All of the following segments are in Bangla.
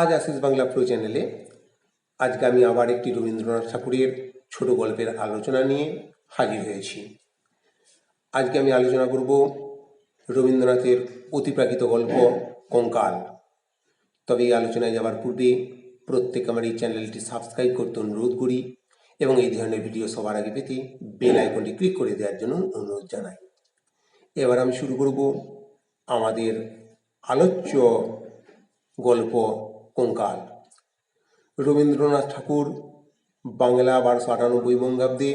আজ আশিস বাংলা প্রো চ্যানেলে আজকে আমি আবার একটি রবীন্দ্রনাথ ঠাকুরের ছোট গল্পের আলোচনা নিয়ে হাজির হয়েছি। আজকে আমি আলোচনা করব রবীন্দ্রনাথের অতিপ্রাকৃত গল্প কঙ্কাল। তবে এই আলোচনায় যাওয়ার পূর্বে প্রত্যেক আমার এই চ্যানেলটি সাবস্ক্রাইব করতে অনুরোধ করি এবং এই ধরনের ভিডিও সবার আগে পেতে বেল আইকনটি ক্লিক করে দেওয়ার জন্য অনুরোধ জানাই। এবার আমি শুরু করব আমাদের আলোচ্য গল্প কঙ্কাল। রবীন্দ্রনাথ ঠাকুর বাংলা 1298 বঙ্গাব্দে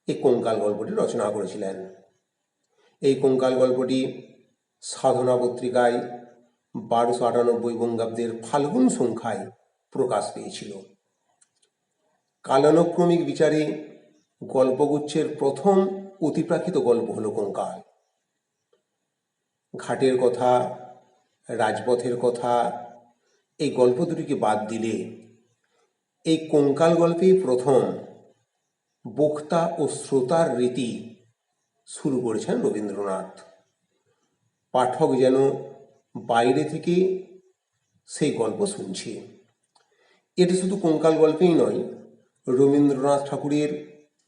এই কঙ্কাল গল্পটি রচনা করেছিলেন। এই কঙ্কাল গল্পটি সাধনা পত্রিকায় 1298 বঙ্গাব্দের ফাল্গুন সংখ্যায় প্রকাশ পেয়েছিল। কালানুক্রমিক বিচারে গল্পগুচ্ছের প্রথম অতিপ্রাকৃত গল্প হল কঙ্কাল। ঘাটের কথা, রাজপথের কথা এই গল্প দুটিকে বাদ দিলে এই কঙ্কাল গল্পেই প্রথম বক্তা ও শ্রোতার রীতি শুরু করেছেন রবীন্দ্রনাথ। পাঠক যেন বাইরে থেকে সেই গল্প শুনছে। এটা শুধু কঙ্কাল গল্পেই নয়, রবীন্দ্রনাথ ঠাকুরের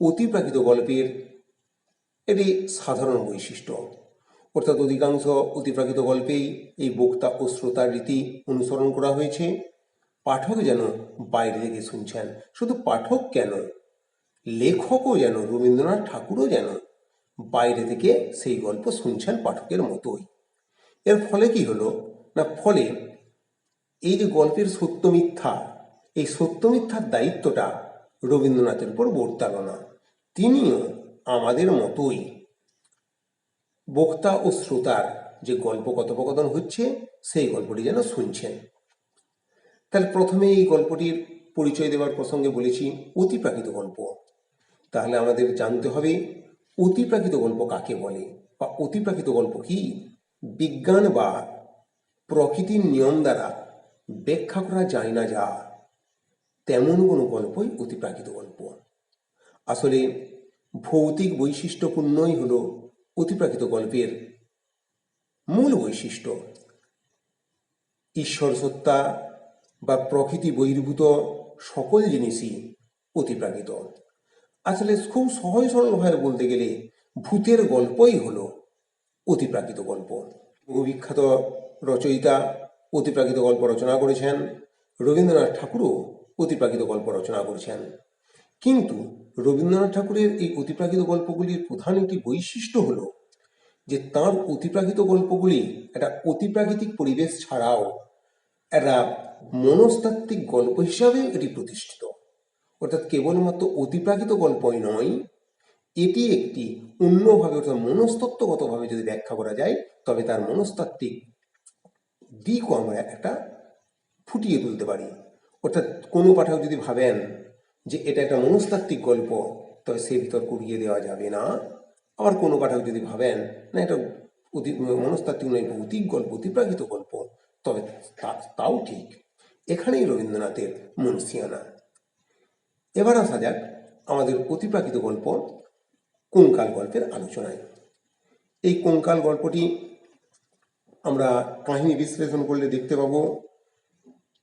অতিপ্রাকৃত গল্পের এটি সাধারণ বৈশিষ্ট্য। অর্থাৎ অধিকাংশ অতিপ্রাকৃত গল্পেই এই বক্তা ও শ্রোতার রীতি অনুসরণ করা হয়েছে। পাঠক যেন বাইরে থেকে শুনছেন। শুধু পাঠক কেন, লেখকও যেন, রবীন্দ্রনাথ ঠাকুরও যেন বাইরে থেকে সেই গল্প শুনছেন পাঠকের মতোই। এর ফলে কি হলো না, ফলে এই যে গল্পের সত্য মিথ্যা, এই সত্য মিথ্যার দায়িত্বটা রবীন্দ্রনাথের উপর বর্তালো না। তিনিও আমাদের মতোই বক্তা ও শ্রোতার যে গল্প কথোপকথন হচ্ছে সেই গল্পটি যেন শুনছেন। তাহলে প্রথমে এই গল্পটির পরিচয় দেওয়ার প্রসঙ্গে বলেছি অতিপ্রাকৃত গল্প। তাহলে আমাদের জানতে হবে অতিপ্রাকৃত গল্প কাকে বলে, বা অতিপ্রাকৃত গল্প কি? বিজ্ঞান বা প্রকৃতির নিয়ম দ্বারা ব্যাখ্যা করা যায় না যা, তেমন কোনো গল্পই অতিপ্রাকৃত গল্প। আসলে ভৌতিক বৈশিষ্ট্যপূর্ণই হলো অতিপ্রাকৃত গল্পের মূল বৈশিষ্ট্য। ঈশ্বর সত্তা বা প্রকৃতি বহির্ভূত সকল জিনিসই অতিপ্রাকৃত। আসলে খুব সহজ সরলভাবে বলতে গেলে ভূতের গল্পই হলো অতিপ্রাকৃত গল্প। বহু বিখ্যাত রচয়িতা অতিপ্রাকৃত গল্প রচনা করেছেন। রবীন্দ্রনাথ ঠাকুরও অতিপ্রাকৃত গল্প রচনা করেছেন। কিন্তু রবীন্দ্রনাথ ঠাকুরের এই অতিপ্রাকৃত গল্পগুলির প্রধান একটি বৈশিষ্ট্য হলো যে তাঁর অতিপ্রাকৃত গল্পগুলি একটা অতিপ্রাকৃতিক পরিবেশ ছাড়াও একটা মনস্তাত্ত্বিক গল্প হিসাবে এটি প্রতিষ্ঠিত। অর্থাৎ কেবলমাত্র অতিপ্রাকৃত গল্পই নয়, এটি একটি অন্যভাবে অর্থাৎ মনস্তত্ত্বগতভাবে যদি ব্যাখ্যা করা যায় তবে তার মনস্তাত্ত্বিক দিকও আমরা একটা ফুটিয়ে তুলতে পারি। অর্থাৎ কোনো পাঠক যদি ভাবেন যে এটা একটা মনস্তাত্ত্বিক গল্প, তবে সে বিতর্ক উড়িয়ে দেওয়া যাবে না। আবার কোনো পাঠক যদি ভাবেন না এটা মনস্তাত্ত্বিক নয়, ভৌতিক গল্প, অতিপ্রাকৃত গল্প, তবে তাও ঠিক। এখানেই রবীন্দ্রনাথের মনস্িয়ানা। এবার আসা যাক আমাদের অতিপ্রাকৃত গল্প কঙ্কাল গল্পের আলোচনায়। এই কঙ্কাল গল্পটি আমরা কাহিনী বিশ্লেষণ করলে দেখতে পাবো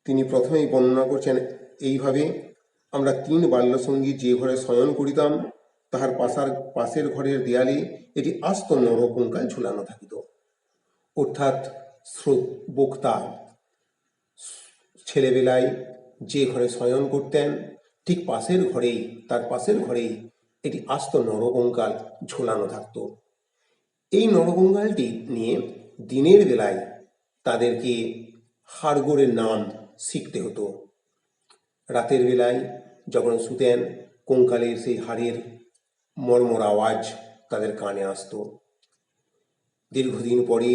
তিনি প্রথমেই বর্ণনা করছেন এইভাবে: আমরা 3 বাল্যসঙ্গী যে ঘরে শয়ন করিতাম তাহার পাশের ঘরের দেয়ালে এটি আস্ত নর কঙ্কাল ঝুলানো থাকিত। অর্থাৎ বক্তা ছেলেবেলায় যে ঘরে শয়ন করতেন ঠিক তার পাশের ঘরেই এটি আস্ত নরকঙ্কাল ঝোলানো থাকত। এই নরকঙ্কালটি নিয়ে দিনের বেলায় তাদেরকে হাড়গোড়ের নাম শিখতে হতো। রাতের বেলায় যখন শুতেন কঙ্কালের সেই হাড়ের মর্মর আওয়াজ তাদের কানে আসত। দীর্ঘদিন পরে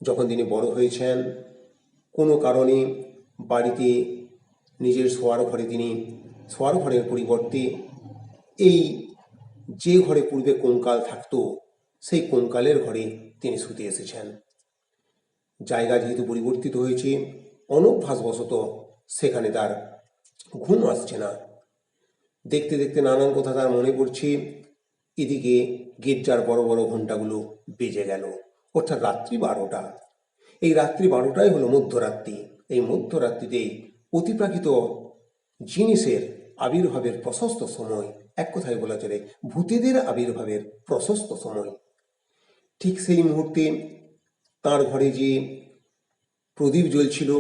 যখন তিনি বড় হয়েছেন, কোনো কারণে বাড়িতে নিজের শোয়ার ঘরের পরিবর্তে এই যে ঘরে পূর্বে কঙ্কাল থাকতো সেই কঙ্কালের ঘরে তিনি শুতে এসেছেন। জায়গা যেহেতু পরিবর্তিত হয়েছে, অনভ্যাসবশত সেখানে তার ঘুম আসছে না। দেখতে দেখতে নানান কথা তার মনে পড়ছে। এদিকে গির্জার বড় বড় ঘণ্টাগুলো বেজে গেল, অর্থাৎ রাত্রি 12টা। এই রাত্রি 12টাই হলো মধ্যরাত্রি। এই মধ্যরাত্রিতে অতিপ্রাকৃত জিনিসের আবির্ভাবের প্রশস্ত সময়, এক কথায় বলা চলে ভূতেদের আবির্ভাবের প্রশস্ত সময়। ঠিক সেই মুহূর্তে তার ঘরে যে প্রদীপ জ্বলছিল,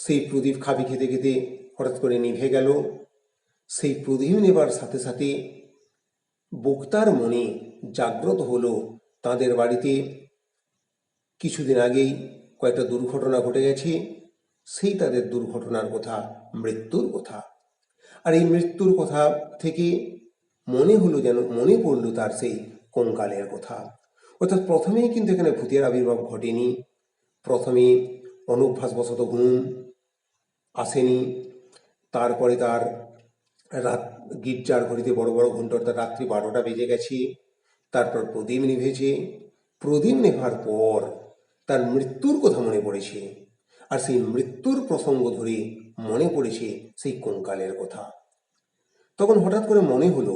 সেই প্রদীপ খাবি খেতে খেতে হঠাৎ করে নিভে গেল। সেই প্রদীপ নেবার সাথে সাথে বক্তার মনে জাগ্রত হলো তাদের বাড়িতে কিছুদিন আগেই কয়েকটা দুর্ঘটনা ঘটে গেছে, সেই তাদের দুর্ঘটনার কথা, মৃত্যুর কথা। আর এই মৃত্যুর কথা থেকে মনে হলো, যেন মনে পড়ল তার সেই কঙ্কালের কথা। অর্থাৎ প্রথমেই কিন্তু এখানে ভূতের আবির্ভাব ঘটেনি, প্রথমে অনভ্যাসবশত ঘুম আসেনি, তারপরে তার রাত গির্জার ঘড়িতে বড় বড় ঘন্টা, অর্থাৎ রাত্রি 12টা বেজে গেছে, তারপর প্রদীপ নিভেছে, প্রদীপ নেভার পর তার মৃত্যুর কথা মনে পড়েছে, আর সেই মৃত্যুর প্রসঙ্গ ধরে মনে পড়েছে সেই কঙ্কালের কথা। তখন হঠাৎ করে মনে হলো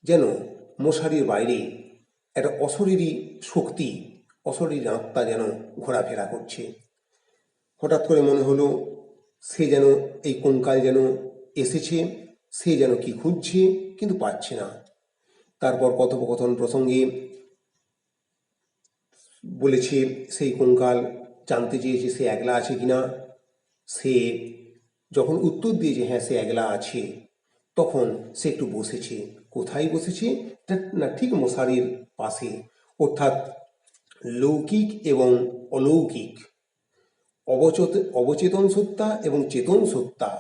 যেন মশারির বাইরে একটা অশরীরী শক্তি, অশরীরী আত্মা যেন ঘোরাফেরা করছে। হঠাৎ করে মনে হলো সে যেন, এই কঙ্কাল যেন এসেছে, সে যেন কি খুঁজছে কিন্তু পাচ্ছে না। তারপর কথোপকথন প্রসঙ্গে বলেছে সেই কঙ্কাল জানতে চেয়েছে সে একলা আছে কিনা। সে যখন উত্তর দিয়েছে হ্যাঁ সে একলা আছে, তখন সে একটু বসেছে। কোথায় বসেছে না, ঠিক মশারির পাশে। অর্থাৎ লৌকিক এবং অলৌকিক, অবচেতন সত্তা এবং চেতন সত্তা,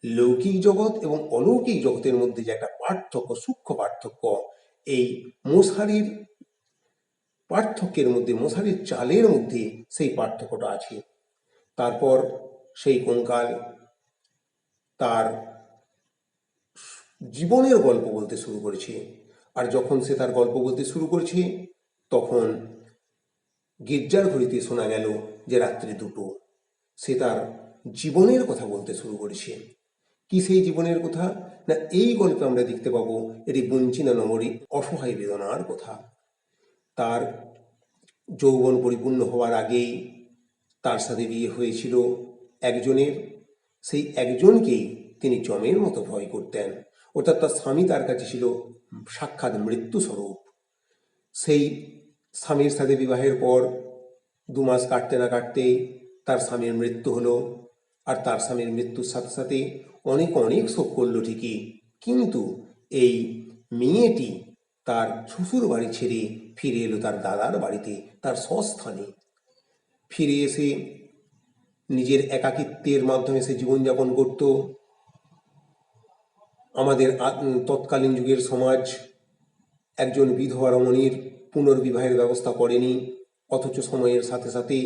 লৌকিক জগৎ এবং অলৌকিক জগতের মধ্যে যে একটা পার্থক্য, সূক্ষ্ম পার্থক্য, এই মশারির পার্থক্যের মধ্যে, মশারির চালের মধ্যে সেই পার্থক্যটা আছে। তারপর সেই কঙ্কাল তার জীবনের গল্প বলতে শুরু করেছে। আর যখন সে তার গল্প বলতে শুরু করছে, তখন গির্জার ঘড়িতে শোনা গেল যে রাত্রি 2টো। সে তার জীবনের কথা বলতে শুরু করেছে। কি সেই জীবনের কথা? না, এই গল্পে আমরা দেখতে পাবো এটি বঞ্চিনা নগরী অসহায় বেদনার কথা। তার যৌবন পরিপূর্ণ হওয়ার আগেই তার সাথে বিয়ে হয়েছিল একজনের। সেই একজনকেই তিনি যমের মতো ভয় করতেন, অর্থাৎ তার স্বামী তার কাছে ছিল সাক্ষাৎ মৃত্যুস্বরূপ। সেই স্বামীর সাথে বিবাহের পর 2 মাস কাটতে না কাটতেই তার স্বামীর মৃত্যু হলো। আর তার স্বামীর মৃত্যুর সাথে সাথে অনেক অনেক শোক করলো ঠিকই, কিন্তু এই মেয়েটি তার শ্বশুর বাড়ি ছেড়ে ফিরে এলো তার দাদার বাড়িতে, তার স্বস্থানে। ফিরে এসে নিজের একাকিত্বের মাধ্যমে সে জীবনযাপন করত। আমাদের তৎকালীন যুগের সমাজ একজন বিধবা রমণীর পুনর্বিবাহের ব্যবস্থা করেনি, অথচ সময়ের সাথে সাথে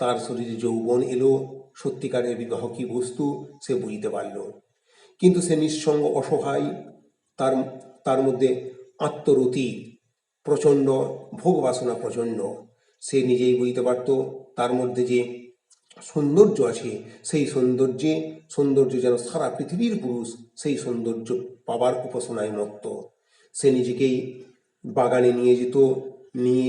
তার শরীরে যৌবন এলো, সত্যিকারের বিবাহ কি বস্তু সে বুঝতে পারল। কিন্তু সে নিঃসঙ্গ, অসহায়, তার তার মধ্যে আত্মরতি প্রচণ্ড, ভোগ বাসনা প্রচণ্ড। সে নিজেই বুঝতে পারত তার মধ্যে যে সৌন্দর্য আছে, সেই সৌন্দর্য যেন সারা পৃথিবীর পুরুষ সেই সৌন্দর্য পাবার উপাসনায় মত্ত। সে নিজেকেই বাগানে নিয়ে যেত, নিয়ে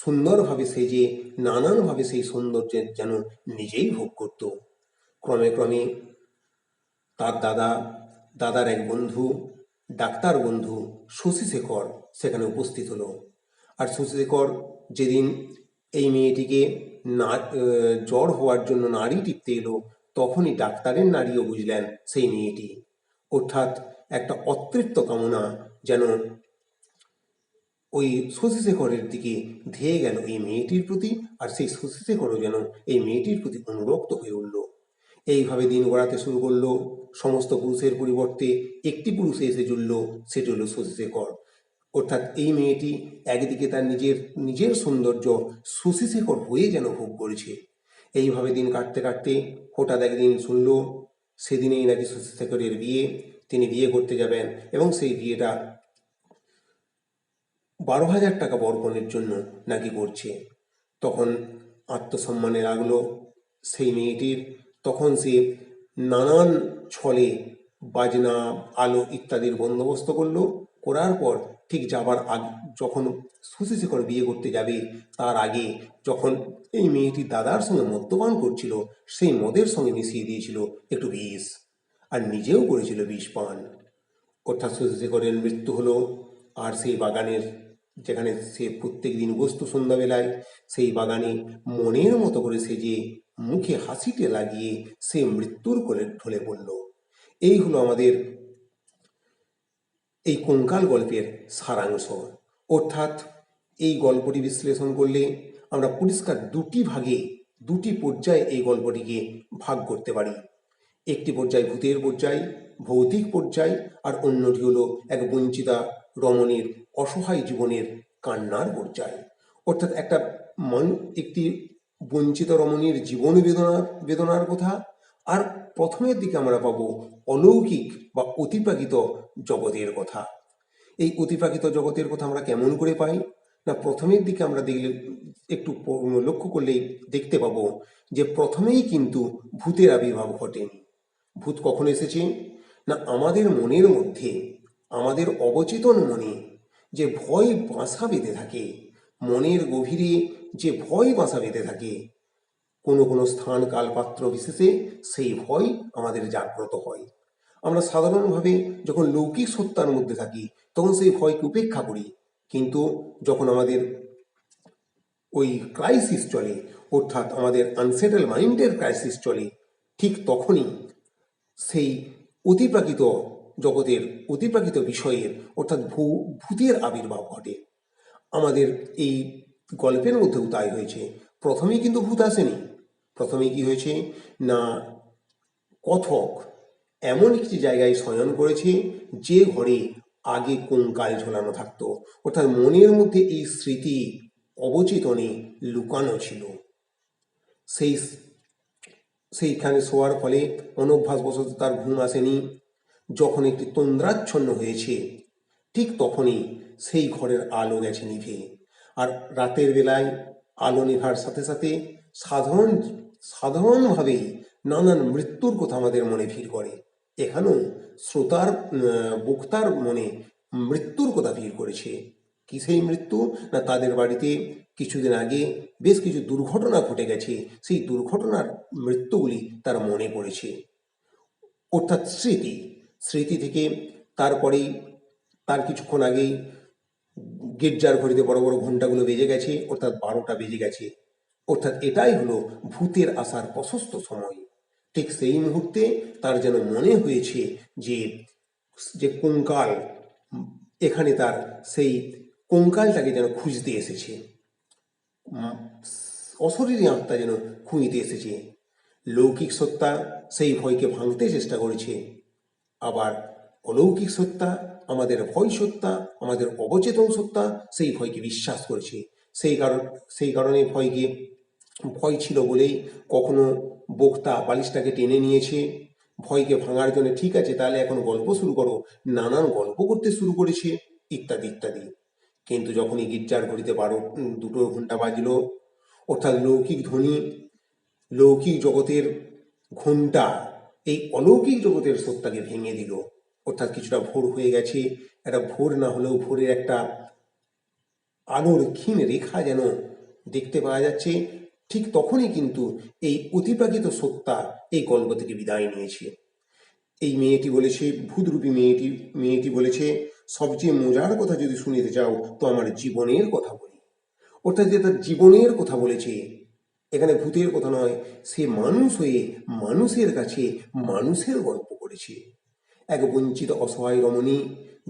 সুন্দরভাবে সেজে নানানভাবে সেই সৌন্দর্যের যেন নিজেই ভোগ করত। ক্রমে ক্রমে তার দাদার এক বন্ধু, ডাক্তার বন্ধু শশীশেখর সেখানে উপস্থিত হলো। আর শশীশেখর যেদিন এই মেয়েটিকে জ্বর হওয়ার জন্য নাড়ি টিপতে এলো, তখনই ডাক্তারের নাড়িও বুঝলেন সেই মেয়েটি। অর্থাৎ একটা অতৃপ্ত কামনা যেন ওই শশীশেখরের দিকে ধেয়ে গেল এই মেয়েটির প্রতি, আর সেই শশীশেখরও যেন এই মেয়েটির প্রতি অনুরক্ত হয়ে উঠল। এইভাবে দিন গড়াতে শুরু করলো। সমস্ত পুরুষের পরিবর্তে একটি পুরুষে এসে জুড়ল, সেটি হলো শশীশেখর। অর্থাৎ এই মেয়েটি একদিকে তার নিজের সৌন্দর্য শশীশেখর হয়ে যেন ভোগ করেছে। এইভাবে দিন কাটতে কাটতে হঠাৎ একদিন শুনল সেদিনেই নাকি শশীশেখরের বিয়ে, তিনি বিয়ে করতে যাবেন, এবং সেই বিয়েটা 12,000 টাকা বরকনের জন্য নাকি করছে। তখন আত্মসম্মানে লাগলো সেই মেয়েটির। তখন সে নানান ছলে বাজনা, আলো ইত্যাদির বন্দোবস্ত করলো। করার পর ঠিক যাবার আগ যখন শশীশেখর বিয়ে করতে যাবে তার আগে যখন এই মেয়েটি দাদার সঙ্গে মদ্যপান করছিল, সেই মদের সঙ্গে মিশিয়ে দিয়েছিল একটু বিষ, আর নিজেও করেছিল বিষ পান। অর্থাৎ শশীশেখরের মৃত্যু হলো। আর সেই বাগানের, যেখানে সে প্রত্যেক দিন বসতো সন্ধ্যাবেলায়, সেই বাগানে মনের মতো করে সেজে মুখে হাসিতে লাগিয়ে সে মৃত্যুর কোলে ঢলে পড়ল। এই হলো আমাদের এই কঙ্কাল গল্পের সারাংশ। অর্থাৎ এই গল্পটি বিশ্লেষণ করলে আমরা পরিষ্কার দুটি ভাগে, দুটি পর্যায়ে এই গল্পটিকে ভাগ করতে পারি। একটি পর্যায় ভূতের পর্যায়, ভৌতিক পর্যায়, আর অন্যটি হলো এক বঞ্চিতা রমণীর অসহায় জীবনের কান্নার পর্যায়। অর্থাৎ একটি বঞ্চিত রমণীর জীবন বেদনার কথা। আর প্রথমের দিকে আমরা পাবো অলৌকিক বা অতিপ্রাকৃত জগতের কথা। এই অতিপ্রাকৃত জগতের কথা আমরা কেমন করে পাই না, প্রথমের দিকে আমরা দেখলে একটু লক্ষ্য করলেই দেখতে পাবো যে প্রথমেই কিন্তু ভূতের আবির্ভাব ঘটেনি। ভূত কখন এসেছে না, আমাদের মনের মধ্যে, আমাদের অবচেতন মনে যে ভয় বাসা বেঁধে থাকে, মনের গভীরে যে ভয় বাসা বেঁধে থাকে, কোনো কোনো স্থান কাল পাত্র বিশেষে সেই ভয় আমাদের জাগ্রত হয়। আমরা সাধারণভাবে যখন লৌকিক সত্তার মধ্যে থাকি তখন সেই ভয়কে উপেক্ষা করি, কিন্তু যখন আমাদের ওই ক্রাইসিস চলে, অর্থাৎ আমাদের আনসেটেল মাইন্ডের ক্রাইসিস চলে, ঠিক তখনই সেই অতিপ্রাকৃত জগতের, অতিপ্রাকৃত বিষয়ের অর্থাৎ ভূতের আবির্ভাব ঘটে। আমাদের এই গল্পের মধ্যেও তাই হয়েছে। প্রথমেই কিন্তু ভূত আসেনি। প্রথমে কি হয়েছে না, কথক এমন একটি জায়গায় শয়ন করেছে যে ঘরে আগে কঙ্কাল ঝোলানো থাকতো, অর্থাৎ মনের মধ্যে এই স্মৃতি অবচেতনে লুকানো ছিল। সেইখানে শোয়ার ফলে অনভ্যাসবশত তার ঘুম আসেনি। যখন একটি তন্দ্রাচ্ছন্ন হয়েছে, ঠিক তখনই সেই ঘরের আলো গেছে নিভে। আর রাতের বেলায় আলো নেভার সাথে সাথে সাধারণভাবেই নানান মৃত্যুর কথা আমাদের মনে ভিড় করে। এখানেও বক্তার মনে মৃত্যুর কথা ভিড় করেছে। কি সেই মৃত্যু না, তাদের বাড়িতে কিছুদিন আগে বেশ কিছু দুর্ঘটনা ঘটে গেছে, সেই দুর্ঘটনার মৃত্যুগুলি তার মনে পড়েছে। অর্থাৎ স্মৃতি থেকে তারপরেই তার কিছুক্ষণ আগেই গির্জার ঘড়িতে বড় বড় ঘন্টাগুলো বেজে গেছে, অর্থাৎ 12টা বেজে গেছে। অর্থাৎ এটাই হলো ভূতের আসার প্রশস্ত সময়। ঠিক সেই মুহূর্তে তার যেন মনে হয়েছে যে যে কঙ্কাল, এখানে তার সেই কঙ্কালটাকে যেন খুঁজতে এসেছে, অশরীরী আত্মা যেন খুঁজতে এসেছে। লৌকিক সত্তা সেই ভয়কে ভাঙতে চেষ্টা করেছে, আবার অলৌকিক সত্তা, আমাদের ভয় সত্তা, আমাদের অবচেতন সত্তা সেই ভয়কে বিশ্বাস করেছে। সেই কারণে ভয় ছিল বলেই কখনো বক্তা বালিশটাকে টেনে নিয়েছে ভয়কে ভাঙার জন্য। ঠিক আছে, তাহলে এখন গল্প শুরু করো, নানান গল্প করতে শুরু করেছে, ইত্যাদি ইত্যাদি। কিন্তু যখনই গির্জার ঘড়িতে 2টো ঘন্টা বাজলো, অর্থাৎ লৌকিক ধ্বনি, লৌকিক জগতের ঘণ্টা এই অলৌকিক জগতের সত্তাকে ভেঙে দিল। অর্থাৎ কিছুটা ভোর হয়ে গেছে, একটা ভোর না হলেও ভোরের একটা আলোর ক্ষীণ রেখা যেন দেখতে পাওয়া যাচ্ছে। ঠিক তখনই কিন্তু এই অতিপ্রাকৃত সত্তা এই গল্প থেকে বিদায় নিয়েছে। এই মেয়েটি বলেছে, ভূতরূপী মেয়েটি বলেছে, সবচেয়ে মজার কথা যদি শুনতে চাও তো আমার জীবনের কথা বলি। অর্থাৎ যে তার জীবনের কথা বলেছে, এখানে ভূতের কথা নয়, সে মানুষ হয়ে মানুষের কাছে মানুষের গল্প করেছে। এক বঞ্চিত অসহায় রমণী,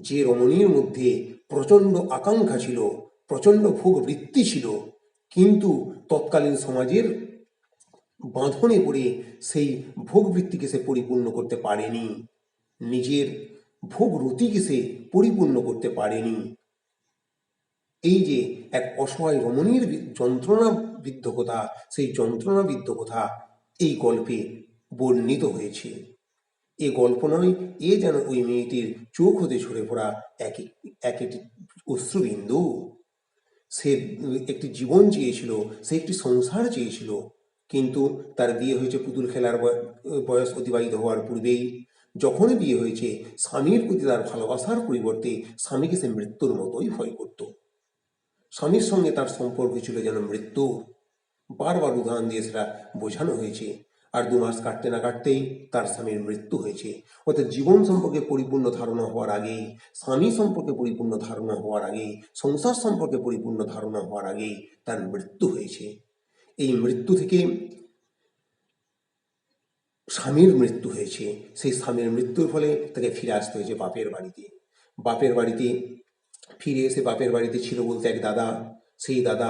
যে রমণীর মধ্যে প্রচণ্ড আকাঙ্ক্ষা ছিল, প্রচণ্ড ভোগ বৃত্তি ছিল, কিন্তু তৎকালীন সমাজের বাঁধনে পড়ে সেই ভোগ বৃত্তিকে সে পরিপূর্ণ করতে পারেনি, নিজের ভোগ রতিকে সে পরিপূর্ণ করতে পারেনি। এই যে এক অসহায় রমণীর যন্ত্রণাবিদ্ধ কথা, সেই যন্ত্রণাবিদ্ধ কথা এই গল্পে বর্ণিত হয়েছে। এ গল্প নয়, এ যেন ওই মেয়েটির চোখ হতে ঝরে পড়া একটি অশ্রুবিন্দু। সে একটি জীবন চেয়েছিল, সে একটি সংসার চেয়েছিল, কিন্তু তার বিয়ে হয়েছে পুতুল খেলার বয়স অতিবাহিত হওয়ার পূর্বেই। যখনই বিয়ে হয়েছে স্বামীর প্রতি তার ভালোবাসার পরিবর্তে স্বামীকে সে মৃত্যুর মতোই ভয় করত। স্বামীর সঙ্গে তার সম্পর্ক ছিল যেন মৃত্যু। বারবার উদাহরণ দিয়ে সেটা বোঝানো হয়েছে। আর 2 মাস কাটতে না কাটতেই তার স্বামীর মৃত্যু হয়েছে। অর্থাৎ জীবন সম্পর্কে পরিপূর্ণ ধারণা হওয়ার আগেই, স্বামী সম্পর্কে পরিপূর্ণ ধারণা হওয়ার আগেই, সংসার সম্পর্কে পরিপূর্ণ ধারণা হওয়ার আগেই তার মৃত্যু হয়েছে। এই মৃত্যু থেকে স্বামীর মৃত্যু হয়েছে। সেই স্বামীর মৃত্যুর ফলে তাকে ফিরে আসতে হয়েছে বাপের বাড়িতে। বাপের বাড়িতে ফিরে এসে বাপের বাড়িতে ছিল বলতে এক দাদা। সেই দাদা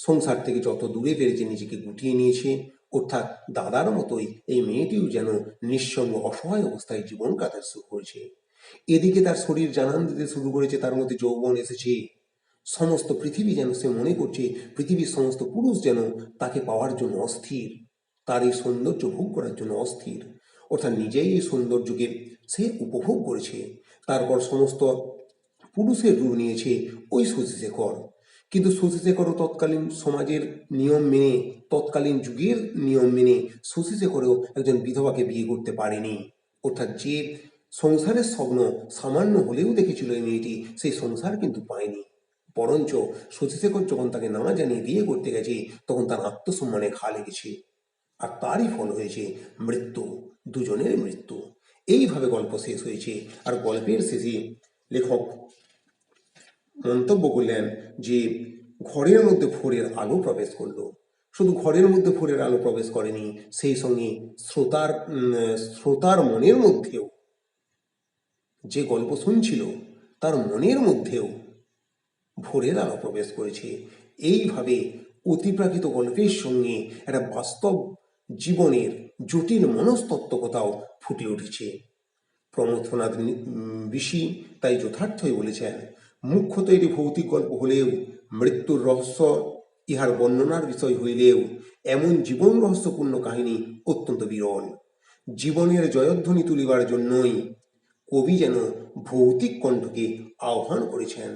সংসার থেকে যত দূরে পেরেছে নিজেকে গুটিয়ে নিয়েছে। অর্থাৎ দাদার মতোই এই মেয়েটিও যেন নিঃসঙ্গ অসহায় অবস্থায় জীবন কাটাতে শুরু করেছে। এদিকে তার শরীর জানান দিতে শুরু করেছে, তার মধ্যে যৌবন এসেছে। সমস্ত পৃথিবী যেন সে মনে করছে, পৃথিবীর সমস্ত পুরুষ যেন তাকে পাওয়ার জন্য অস্থির, তার এই সৌন্দর্য ভোগ করার জন্য অস্থির। অর্থাৎ নিজেই এই সৌন্দর্যকে সে উপভোগ করেছে। তারপর সমস্ত পুরুষের রূপ নিয়েছে ওই শশীশেখর। কিন্তু শশীশেখরও তৎকালীন সমাজের নিয়ম মেনে, তৎকালীন যুগের নিয়ম মেনে শশীশেখরও একজন বিধবাকে বিয়ে করতে পারেনি। অর্থাৎ যে সংসারের স্বপ্ন সামান্য হলেও দেখেছিল এই মেয়েটি, সেই সংসার কিন্তু পায়নি। বরঞ্চ শশীশেখর যখন তাকে না জানিয়ে বিয়ে করতে গেছে, তখন তার আত্মসম্মানে ঘা লেগেছে। আর তারই ফল হয়েছে মৃত্যু, দুজনের মৃত্যু। এইভাবে গল্প শেষ হয়েছে। আর গল্পের শেষে লেখক মন্তব্য করলেন যে ঘরের মধ্যে ভোরের আলো প্রবেশ করলো। শুধু ঘরের মধ্যে ভোরের আলো প্রবেশ করেনি, সেই সঙ্গে শ্রোতার মনের মধ্যেও, যে গল্প শুনছিল তার মনের মধ্যেও ভোরের আলো প্রবেশ করেছে। এইভাবে অতিপ্রাকৃত গল্পের সঙ্গে একটা বাস্তব জীবনের জটিল মনস্তত্ত্বকতাও ফুটে উঠেছে। প্রমথনাথ ঋষি তাই যথার্থই বলেছেন, মুখ্যত এটি ভৌতিক গল্প হলেও, মৃত্যুর রহস্য ইহার বর্ণনার বিষয় হইলেও, এমন জীবন রহস্যপূর্ণ কাহিনী অত্যন্ত বিরল। জীবনের জয়ধ্বনি তুলিবার জন্যই কবি যেন ভৌতিক কণ্ঠকে আহ্বান করেছেন।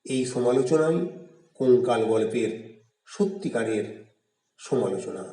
এই সমালোচনাই কঙ্কাল গল্পের সত্যিকারের সমালোচনা।